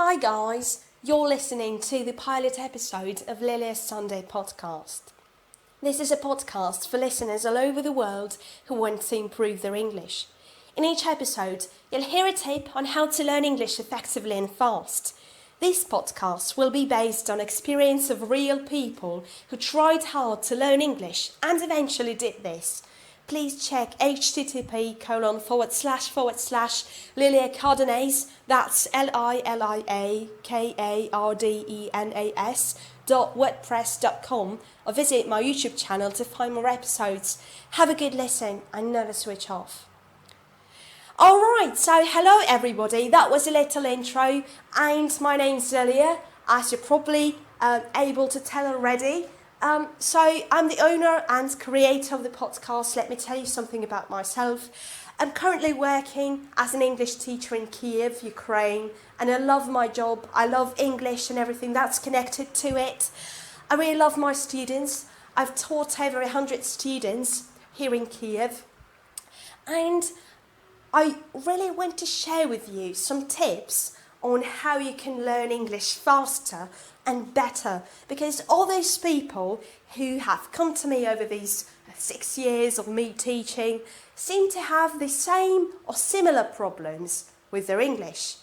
Hi guys, you're listening to the pilot episode of Lilia's Sunday podcast. This is a podcast for listeners all over the world who want to improve their English. In each episode, you'll hear a tip on how to learn English effectively and fast. This podcast will be based on experience of real people who tried hard to learn English and eventually did this. Please check http://Lilia Cardenas, that's lilia.cardenas.wordpress.com, or visit my YouTube channel to find more episodes. Have a good listen and never switch off. Alright, so hello everybody, that was a little intro, and my name's Lilia, as you're probably able to tell already. So I'm the owner and creator of the podcast. Let me tell you something about myself. I'm currently working as an English teacher in Kiev, Ukraine, and I love my job. I love English and everything that's connected to it. I really love my students. I've taught over 100 students here in Kiev, and I really want to share with you some tips on how you can learn English faster and better, because all those people who have come to me over these 6 years of me teaching seem to have the same or similar problems with their English,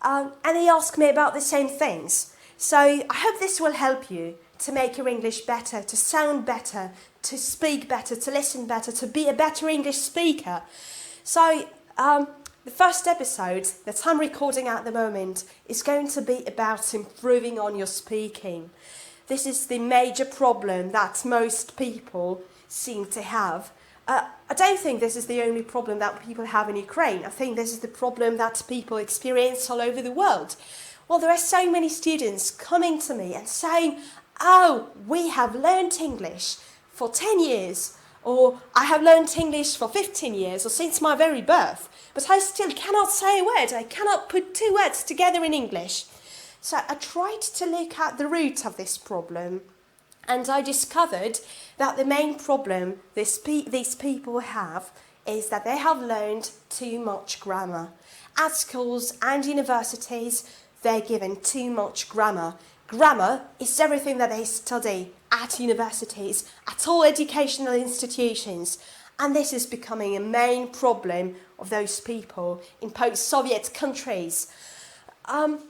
and they ask me about the same things. So I hope this will help you to make your English better, to sound better, to speak better, to listen better, to be a better English speaker. So the first episode that I'm recording at the moment is going to be about improving on your speaking. This is the major problem that most people seem to have. I don't think this is the only problem that people have in Ukraine. I think this is the problem that people experience all over the world. Well, there are so many students coming to me and saying, "Oh, we have learnt English for 10 years, or I have learnt English for 15 years, or since my very birth, but I still cannot say a word. I cannot put two words together in English." So I tried to look at the root of this problem, and I discovered that the main problem these people have is that they have learned too much grammar. At schools and universities, they're given too much grammar. Grammar is everything that they study at universities, at all educational institutions, and this is becoming a main problem of those people in post-Soviet countries.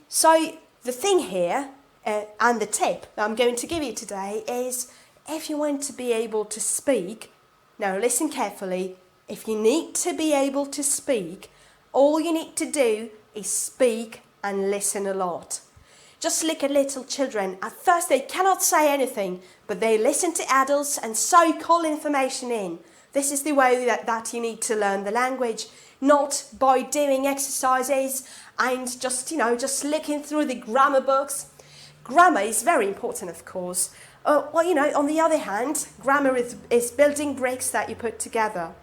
So the thing here, and the tip that I'm going to give you today is, if you want to be able to speak, now listen carefully, if you need to be able to speak, all you need to do is speak and listen a lot. Just look at little children. At first they cannot say anything, but they listen to adults and soak all information in. This is the way that you need to learn the language, not by doing exercises and just looking through the grammar books. Grammar is very important, of course. On the other hand, grammar is building bricks that you put together.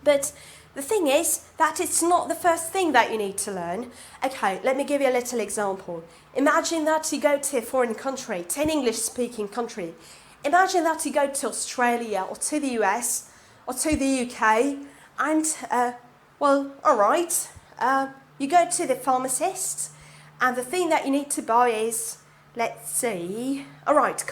But the thing is that it's not the first thing that you need to learn. Okay, let me give you a little example. Imagine that you go to a foreign country, to an English-speaking country. Imagine that you go to Australia or to the US or to the UK, and, you go to the pharmacist, and the thing that you need to buy is,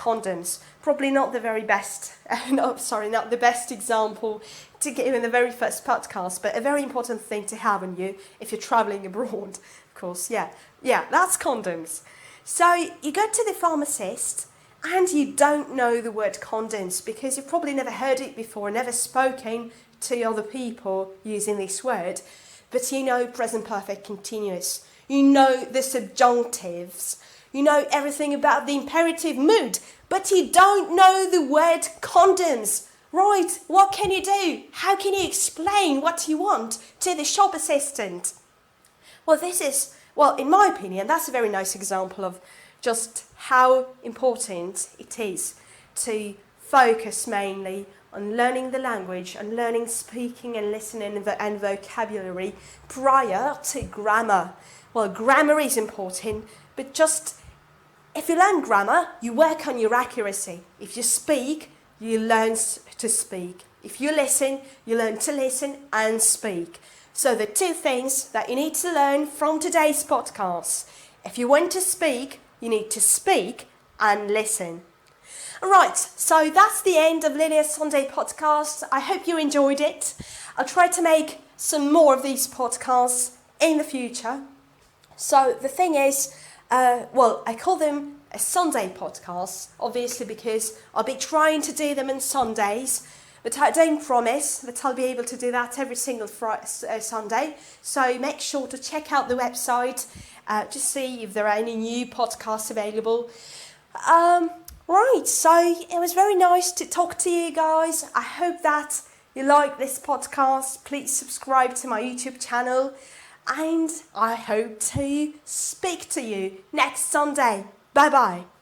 condoms. Probably not the very best, not the best example to give in the very first podcast, but a very important thing to have on you if you're traveling abroad, of course, yeah, that's condoms. So you go to the pharmacist and you don't know the word condoms because you've probably never heard it before, never spoken to other people using this word, but you know present perfect continuous, you know the subjunctives, you know everything about the imperative mood, but you don't know the word condoms. Right, what can you do? How can you explain what you want to the shop assistant? Well, in my opinion, that's a very nice example of just how important it is to focus mainly on learning the language and learning speaking and listening and vocabulary prior to grammar. Well, grammar is important, but just if you learn grammar, you work on your accuracy. If you speak, you learn to speak. If you listen, you learn to listen and speak. So the two things that you need to learn from today's podcast If you want to speak, you need to speak and listen. Right, so that's the end of Lilia's Sunday podcast. I hope you enjoyed it. I'll try to make some more of these podcasts in the future. So the thing is, I call them a Sunday podcast, obviously because I'll be trying to do them on Sundays, but I don't promise that I'll be able to do that every single Sunday. So make sure to check out the website, to see if there are any new podcasts available. Right, so it was very nice to talk to you guys. I hope that you like this podcast. Please subscribe to my YouTube channel. And I hope to speak to you next Sunday. Bye-bye.